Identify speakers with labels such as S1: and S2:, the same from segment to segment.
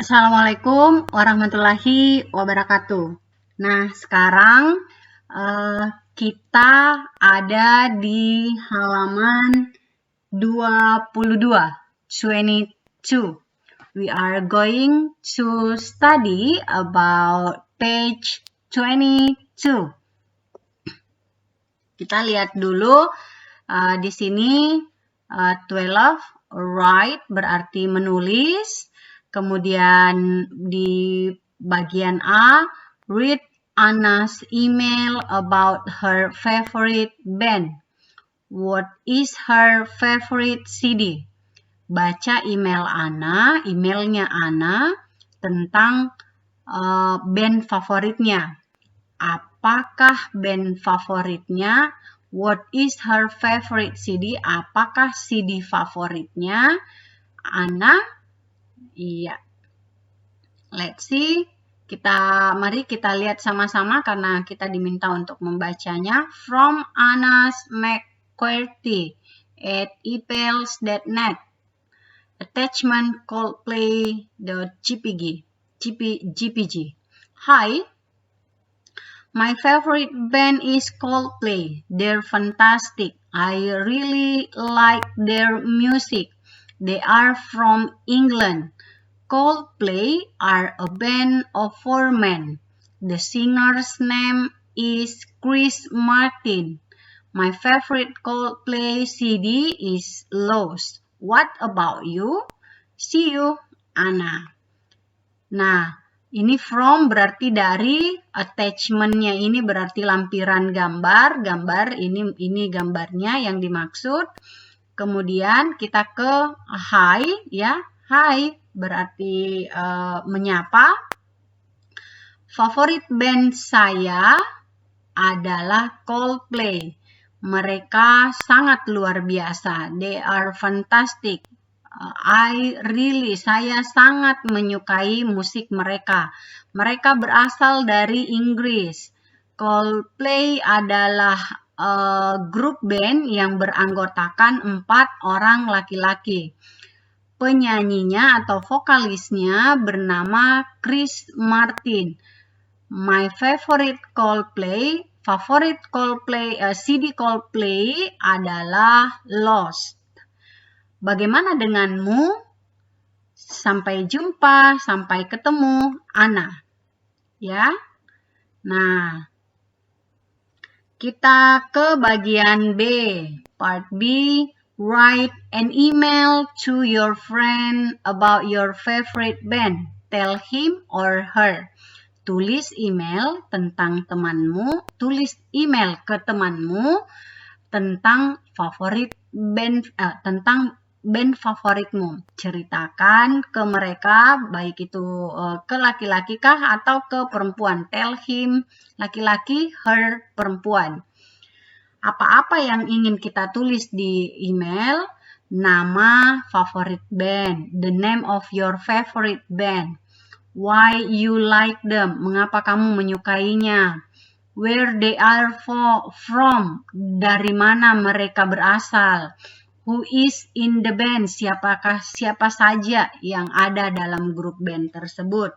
S1: Assalamualaikum warahmatullahi wabarakatuh. Nah, sekarang kita ada di halaman 22. We are going to study about page 22. Kita lihat dulu di sini 12, write berarti menulis. Kemudian di bagian A, read Anna's email about her favorite band. What is her favorite CD? Baca emailnya Anna tentang band favoritnya. Apakah band favoritnya? What is her favorite CD? Apakah CD favoritnya Anna? Iya. Let's see. Mari kita lihat sama-sama karena kita diminta untuk membacanya. From Anna's McQuartie at epels.net. Attachment Coldplay.jpg. Hi. My favorite band is Coldplay. They're fantastic. I really like their music. They are from England. Coldplay are a band of 4 men. The singer's name is Chris Martin. My favorite Coldplay CD is Lost. What about you? See you, Anna. Nah, ini from berarti dari, attachment-nya ini berarti lampiran gambar. Ini gambarnya yang dimaksud. Kemudian kita ke hi ya. Hi berarti menyapa. Favorit band saya adalah Coldplay. Mereka sangat luar biasa. They are fantastic. Saya sangat menyukai musik mereka. Mereka berasal dari Inggris. Coldplay adalah grup band yang beranggotakan 4 orang laki-laki. Penyanyinya atau vokalisnya bernama Chris Martin. My favorite Coldplay, CD Coldplay adalah Lost. Bagaimana denganmu? Sampai jumpa, sampai ketemu, Anna. Ya. Nah, kita ke bagian B. Part B, write an email to your friend about your favorite band. Tell him or her. Tulis email tentang temanmu, tulis email ke temanmu tentang tentang band favoritmu. Ceritakan ke mereka, baik itu ke laki-laki kah atau ke perempuan. Tell him, laki-laki, her, perempuan. Apa-apa yang ingin kita tulis di email, nama favorit band, the name of your favorite band, why you like them, mengapa kamu menyukainya, where they are from, dari mana mereka berasal, who is in the band, siapa saja yang ada dalam grup band tersebut.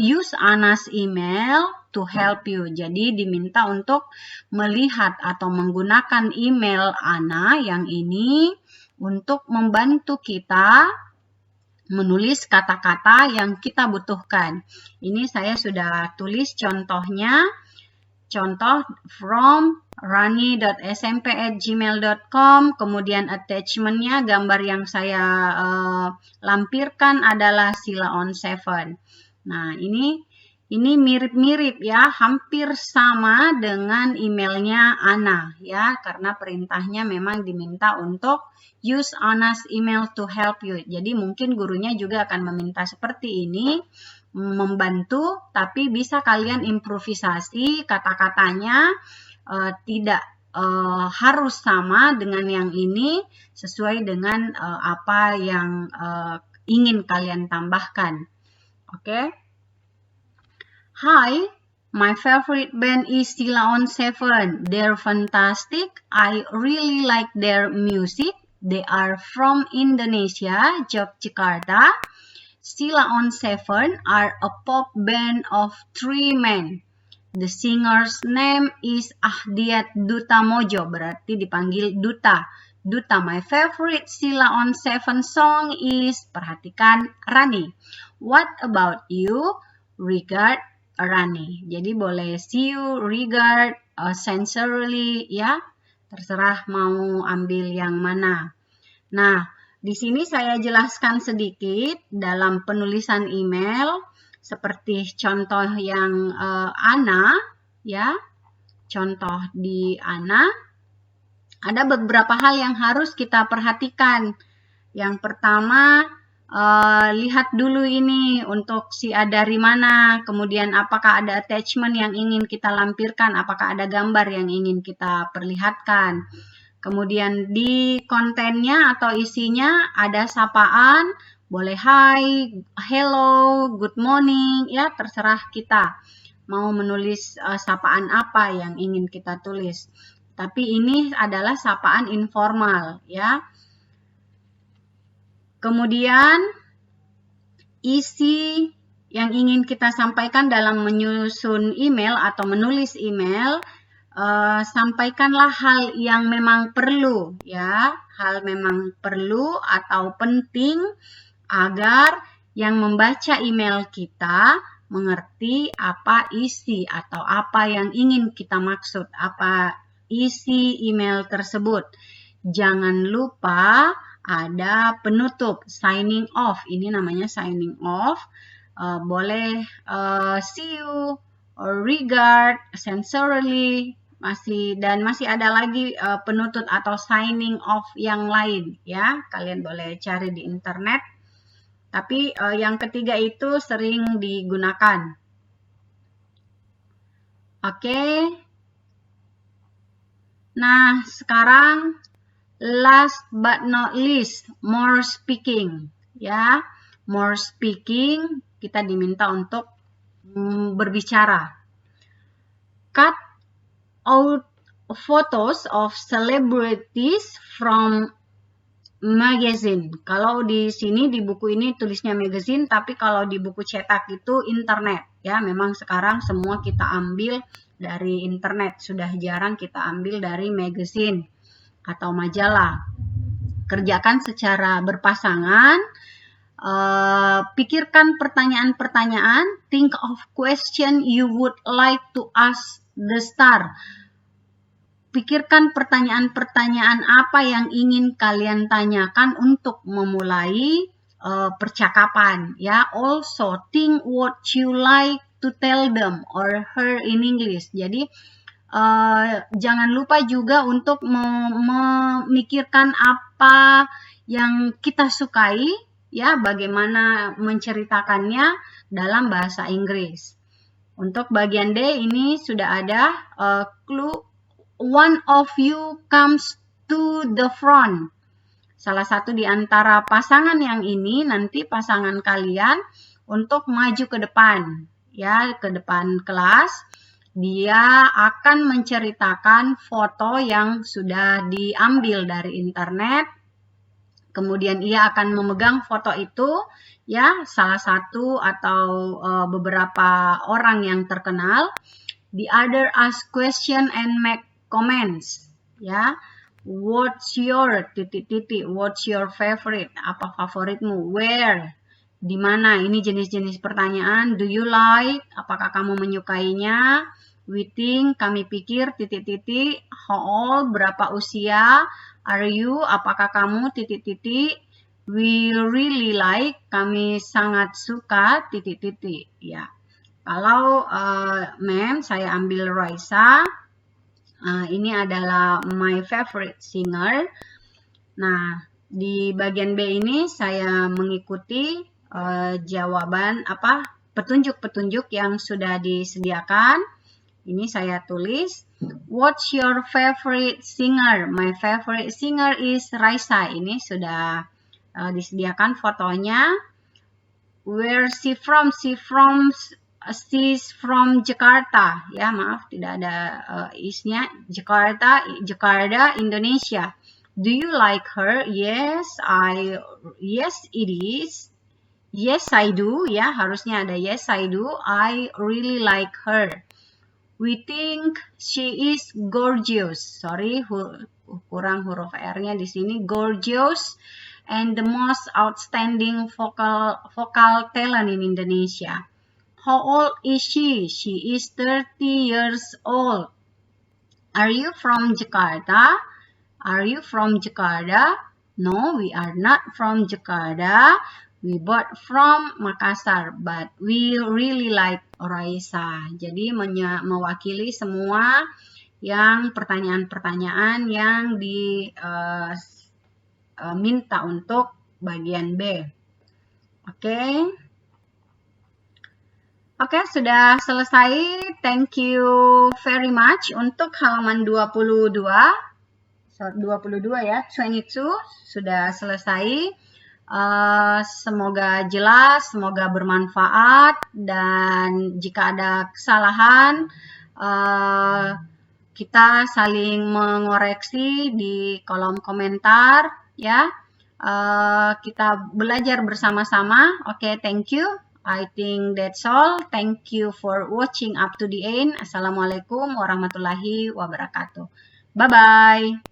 S1: Use Anna's email to help you. Jadi diminta untuk melihat atau menggunakan email Anna yang ini untuk membantu kita menulis kata-kata yang kita butuhkan. Ini saya sudah tulis contohnya. Contoh from rani.smp@gmail.com. Kemudian attachment-nya, gambar yang saya lampirkan adalah Sila on 7. Nah, ini mirip-mirip ya, hampir sama dengan emailnya Anna ya, karena perintahnya memang diminta untuk use Anna's email to help you. Jadi mungkin gurunya juga akan meminta seperti ini, membantu, tapi bisa kalian improvisasi kata-katanya, tidak harus sama dengan yang ini, sesuai dengan apa yang ingin kalian tambahkan. Oke. Hi, my favorite band is Sila on 7. They're fantastic. I really like their music. They are from Indonesia, Yogyakarta. Sheila on 7 are a pop band of 3 men. The singer's name is Ahdiat Duta Mojo, berarti dipanggil Duta. Duta, my favorite Sheila on 7 song is, perhatikan, Rani. What about you? Regard Rani. Jadi boleh see you, regard, sincerely, ya. Terserah mau ambil yang mana. Nah, di sini saya jelaskan sedikit dalam penulisan email seperti contoh yang Ana, ya. Contoh di Ana. Ada beberapa hal yang harus kita perhatikan. Yang pertama, lihat dulu ini untuk si A dari mana, kemudian apakah ada attachment yang ingin kita lampirkan, apakah ada gambar yang ingin kita perlihatkan. Kemudian di kontennya atau isinya ada sapaan, boleh hi, hello, good morning, ya terserah kita mau menulis sapaan apa yang ingin kita tulis. Tapi ini adalah sapaan informal, ya. Kemudian isi yang ingin kita sampaikan dalam menyusun email atau menulis email, sampaikanlah hal yang memang perlu, ya, hal memang perlu atau penting agar yang membaca email kita mengerti apa isi atau apa yang ingin kita maksud, apa isi email tersebut. Jangan lupa ada penutup, signing off. Ini namanya signing off. Boleh see you, or regard, sincerely, masih ada lagi penutup atau signing off yang lain, ya. Kalian boleh cari di internet. Tapi yang ketiga itu sering digunakan. Oke. Nah, sekarang last but not least, more speaking, ya. More speaking, kita diminta untuk berbicara. Cut out photos of celebrities from magazine. Kalau di sini di buku ini tulisnya magazine, tapi kalau di buku cetak itu internet, ya. Memang sekarang semua kita ambil dari internet, sudah jarang kita ambil dari magazine atau majalah. Kerjakan secara berpasangan, pikirkan pertanyaan-pertanyaan, think of question you would like to ask the star. Pikirkan pertanyaan-pertanyaan apa yang ingin kalian tanyakan untuk memulai percakapan, ya. Also think what you like to tell them or her in English. Jadi jangan lupa juga untuk memikirkan apa yang kita sukai, ya, bagaimana menceritakannya dalam bahasa Inggris. Untuk bagian D ini sudah ada clue, one of you comes to the front. Salah satu di antara pasangan yang ini nanti pasangan kalian untuk maju ke depan, ya, ke depan kelas. Dia akan menceritakan foto yang sudah diambil dari internet. Kemudian ia akan memegang foto itu, ya, salah satu atau beberapa orang yang terkenal. The other ask question and make comments, ya. What's your what's your favorite? Apa favoritmu? Where? Di mana? Ini jenis-jenis pertanyaan. Do you like? Apakah kamu menyukainya? We think, kami pikir, How old? Berapa usia? Are you? Apakah kamu? We really like. Kami sangat suka, Ya. Kalau ma'am, saya ambil Raisa. Ini adalah my favorite singer. Nah, di bagian B ini saya mengikuti jawaban petunjuk-petunjuk yang sudah disediakan. Ini saya tulis, what's your favorite singer? My favorite singer is Raisa. Ini sudah disediakan fotonya. Where's she from? She's from Jakarta. Ya, maaf tidak ada isnya. Jakarta, Indonesia. Do you like her? Yes, it is. Yes, I do. Ya, harusnya ada yes, I do. I really like her. We think she is gorgeous. Sorry, kurang huruf R-nya di sini. Gorgeous and the most outstanding vocal talent in Indonesia. How old is she? She is 30 years old. Are you from Jakarta? Are you from Jakarta? No, we are not from Jakarta. We bought from Makassar, but we really like Raisa. Jadi mewakili semua yang pertanyaan-pertanyaan yang diminta untuk bagian B. Oke. Oke, sudah selesai. Thank you very much untuk halaman 22 ya, 22 sudah selesai. Semoga jelas, semoga bermanfaat, dan jika ada kesalahan kita saling mengoreksi di kolom komentar ya. Kita belajar bersama-sama. Oke, thank you. I think that's all. Thank you for watching up to the end. Assalamualaikum warahmatullahi wabarakatuh. Bye-bye.